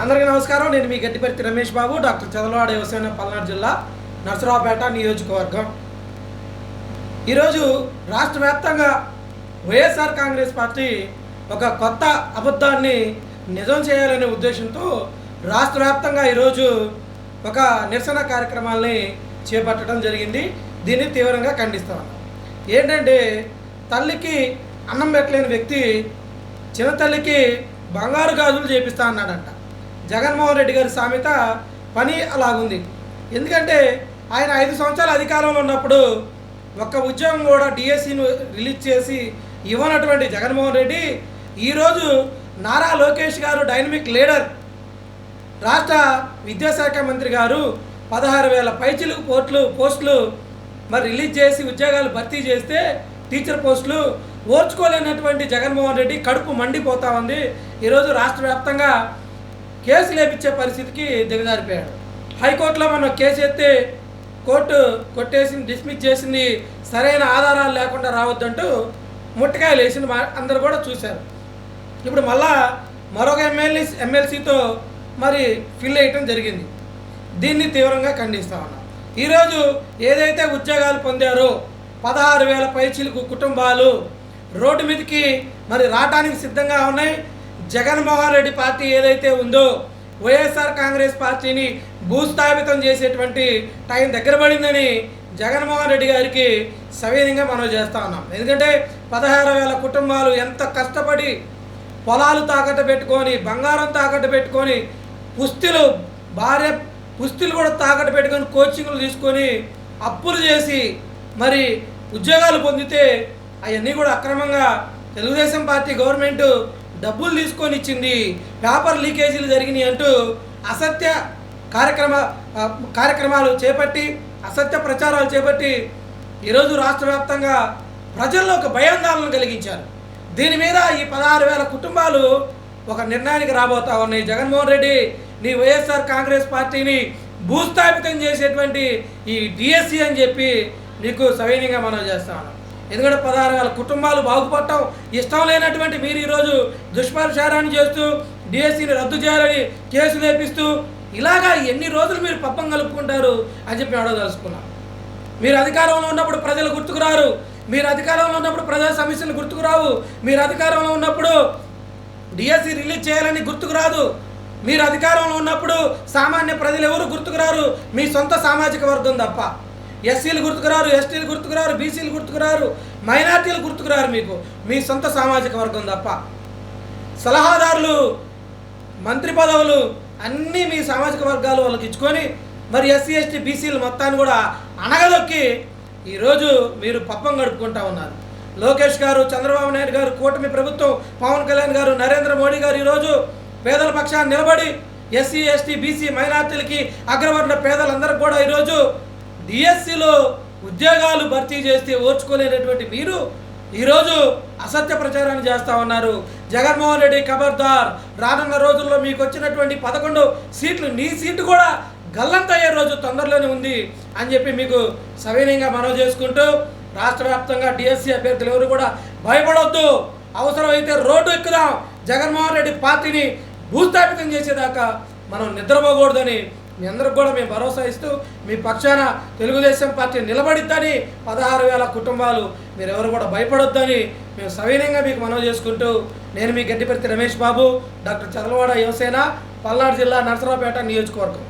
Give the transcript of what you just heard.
అందరికీ నమస్కారం. నేను మీ గట్టిపర్తి రమేష్ బాబు, డాక్టర్ చదలవాడ యువసేన, పల్నాడు జిల్లా, నర్సరావుపేట నియోజకవర్గం. ఈరోజు రాష్ట్ర వ్యాప్తంగా వైఎస్ఆర్ కాంగ్రెస్ పార్టీ ఒక కొత్త అబద్ధాన్ని నిజం చేయాలనే ఉద్దేశంతో రాష్ట్ర వ్యాప్తంగా ఈరోజు ఒక నిరసన కార్యక్రమాలని చేపట్టడం జరిగింది. దీన్ని తీవ్రంగా ఖండిస్తాను. ఏంటంటే, తల్లికి అన్నం పెట్టలేని వ్యక్తి చిన్న తల్లికి బంగారు గాజులు చేపిస్తా అన్నాడంట. జగన్మోహన్ రెడ్డి గారి సామెత పని అలాగుంది. ఎందుకంటే ఆయన 5 సంవత్సరాల అధికారంలో ఉన్నప్పుడు ఒక్క ఉద్యోగం కూడా డిఎస్సిను రిలీజ్ చేసి ఇవ్వనటువంటి జగన్మోహన్ రెడ్డి ఈరోజు నారా లోకేష్ గారు డైనమిక్ లీడర్, రాష్ట్ర విద్యాశాఖ మంత్రి గారు 16,000 పైచిలుకు పోస్టులు మరి రిలీజ్ చేసి ఉద్యోగాలు భర్తీ చేస్తే టీచర్ పోస్టులు ఓర్చుకోలేనటువంటి జగన్మోహన్ రెడ్డి కడుపు మండిపోతా ఉంది. ఈరోజు రాష్ట్ర వ్యాప్తంగా కేసులు వేపించే పరిస్థితికి దిగజారిపోయాడు. హైకోర్టులో మనం కేసు ఎత్తే కోర్టు కొట్టేసింది, డిస్మిస్ చేసింది. సరైన ఆధారాలు లేకుండా రావద్దంటూ ముట్టకాయలు వేసింది, అందరు కూడా చూశారు. ఇప్పుడు మళ్ళా మరొక ఎమ్మెల్సీతో మరి ఫిల్ వేయటం జరిగింది. దీన్ని తీవ్రంగా ఖండిస్తా ఉన్నాం. ఈరోజు ఏదైతే ఉద్యోగాలు పొందారో 16,000 పైచిలుకు కుటుంబాలు రోడ్డు మీదకి మరి రావడానికి సిద్ధంగా ఉన్నాయి. జగన్మోహన్ రెడ్డి పార్టీ ఏదైతే ఉందో వైఎస్ఆర్ కాంగ్రెస్ పార్టీని భూస్థాపితం చేసేటువంటి టైం దగ్గర పడిందని జగన్మోహన్ రెడ్డి గారికి సవినయంగా మనం చేస్తూ ఉన్నాం. ఎందుకంటే 16,000 కుటుంబాలు ఎంత కష్టపడి పొలాలు తాకట్టు పెట్టుకొని, బంగారం తాకట్టు పెట్టుకొని, పుస్తులు కూడా తాకట్టు పెట్టుకొని, కోచింగ్లు తీసుకొని, అప్పులు చేసి మరి ఉద్యోగాలు పొందితే అవన్నీ కూడా అక్రమంగా తెలుగుదేశం పార్టీ గవర్నమెంట్ డబ్బులు తీసుకొని ఇచ్చింది, పేపర్ లీకేజీలు జరిగినాయి అంటూ అసత్య కార్యక్రమాలు చేపట్టి, అసత్య ప్రచారాలు చేపట్టి ఈరోజు రాష్ట్ర వ్యాప్తంగా ప్రజల్లో ఒక భయాందోళన కలిగించారు. దీని మీద ఈ 16,000 కుటుంబాలు ఒక నిర్ణయానికి రాబోతా ఉన్నాయి. జగన్మోహన్ రెడ్డి, నీ వైఎస్ఆర్ కాంగ్రెస్ పార్టీని భూస్థాపితం చేసేటువంటి ఈ డిఎస్సి అని చెప్పి నీకు సవినయంగా మనం చేస్తా ఉన్నాం. ఎందుకంటే 16,000 కుటుంబాలు బాగుపడటం ఇష్టం లేనటువంటి మీరు ఈరోజు దుష్ప్రచారాన్ని చేస్తూ డిఎస్సిని రద్దు చేయాలని కేసులు వేపిస్తూ ఇలాగా ఎన్ని రోజులు మీరు పప్పం కలుపుకుంటారు అని చెప్పి అడగదలుచుకున్నాం. మీరు అధికారంలో ఉన్నప్పుడు ప్రజలు గుర్తుకురారు, మీరు అధికారంలో ఉన్నప్పుడు ప్రజా సమస్యలు గుర్తుకురావు, మీరు అధికారంలో ఉన్నప్పుడు డిఎస్సి రిలీజ్ చేయాలని గుర్తుకురాదు, మీరు అధికారంలో ఉన్నప్పుడు సామాన్య ప్రజలు ఎవరు గుర్తుకురారు, మీ సొంత సామాజిక వర్గం తప్ప. ఎస్సీలు గుర్తుకురారు, ఎస్టీలు గుర్తుకురారు, బీసీలు గుర్తుకురారు, మైనార్టీలు గుర్తుకురారు. మీకు మీ సొంత సామాజిక వర్గం తప్ప. సలహాదారులు, మంత్రి పదవులు అన్నీ మీ సామాజిక వర్గాలు వాళ్ళకి ఇచ్చుకొని మరి ఎస్సీ ఎస్టీ బీసీలు మొత్తాన్ని కూడా అణగదొక్కి ఈరోజు మీరు పప్పం గడుపుకుంటా ఉన్నారు. లోకేష్ గారు, చంద్రబాబు నాయుడు గారు, కూటమి ప్రభుత్వం, పవన్ కళ్యాణ్ గారు, నరేంద్ర మోడీ గారు ఈరోజు పేదల పక్షాన్ని నిలబడి ఎస్సీ ఎస్టీ బీసీ మైనార్టీలకి, అగ్రవర్ణ పేదలందరికీ కూడా ఈరోజు డిఎస్సిలో ఉద్యోగాలు భర్తీ చేస్తే ఓర్చుకోలేనటువంటి మీరు ఈరోజు అసత్య ప్రచారాన్ని చేస్తూ ఉన్నారు. జగన్మోహన్ రెడ్డి ఖబర్దార్, రానున్న రోజుల్లో మీకు వచ్చినటువంటి 11 సీట్లు నీ సీటు కూడా గల్లంతయ్యే రోజు తొందరలోనే ఉంది అని చెప్పి మీకు సవినయంగా మనవి చేసుకుంటూ, రాష్ట్ర వ్యాప్తంగా డిఎస్సి అభ్యర్థులు ఎవరు కూడా భయపడవద్దు. అవసరమైతే రోడ్డు ఎక్కుదాం. జగన్మోహన్ రెడ్డి పార్టీని భూస్థాపితం చేసేదాకా మనం నిద్రపోకూడదని మీ అందరికి కూడా మేము భరోసా ఇస్తూ, మీ పక్షాన తెలుగుదేశం పార్టీ నిలబడిద్దని, 16,000 కుటుంబాలు మీరెవరు కూడా భయపడొద్దని మేము సవినయంగా మీకు మనవి చేసుకుంటూ, నేను మీ గట్టిపర్తి రమేష్ బాబు, డాక్టర్ చదలవాడ యువసేన, పల్నాడు జిల్లా, నర్సరావుపేట నియోజకవర్గం.